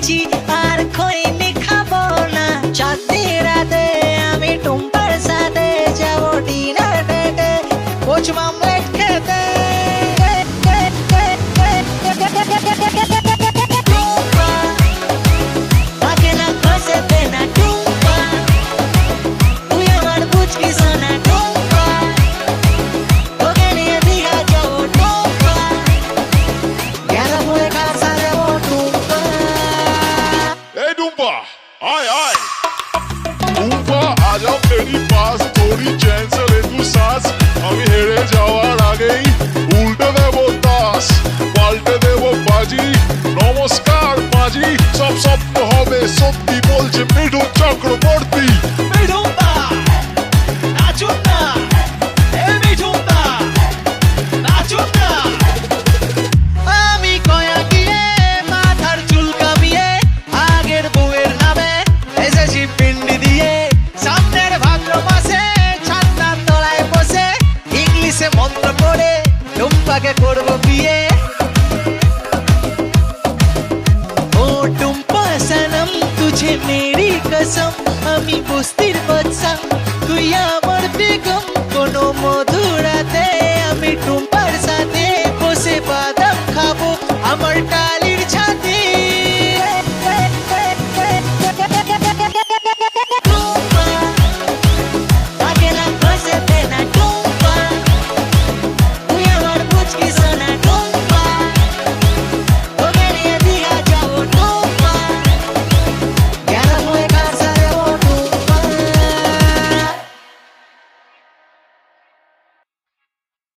বলছি আর খৈনি খাবো না। চাঁদনি রাতে আমি টুম্পার সাথে যাবো ডিনার ডেটে কোচ মামলেট খেতে। টুম্পা তাকে না খসে দে না টুম্পা, তুই আমার বুঝকি সোনা টুম্পা, তোকে নিয়ে দীঘা যাবো টুম্পা, গেরা বলে কাছে যাবো টুম্পা। ए डूम्पा आय आय डूम्पा आजा मेरी पास थोड़ी चैन से ले तू सांस আমি হেরে যাওয়ার আগেই উল্টে দেবো তাস পাল্টে দেবো বাজি নমস্কার মাঝি সব সত্য হবে সত্যি বলছে মিঠুন চক্রবর্তী মিঠুনদা নাচুন না, এ মিঠুনদা নাচুন না। আমি কয়া গিয়ে মাথার চুল কামিয়ে আগের বউয়ের নামে এসেছি পিন্ডি দিয়ে, সামনের ভাদ্র মাসে ছাতার তলায় বসে ইংলিশে মন্ত্র পড়ে টুম্পাকে করবো বিয়ে। ও টুম্পা সনম তুঝে মেরি কসম, আমি বস্তির বাদশা তুই আমার বেগম, কোনো মধুরাতে আমি টুম্পার সাথে বসে বাদাম খাবো, আমার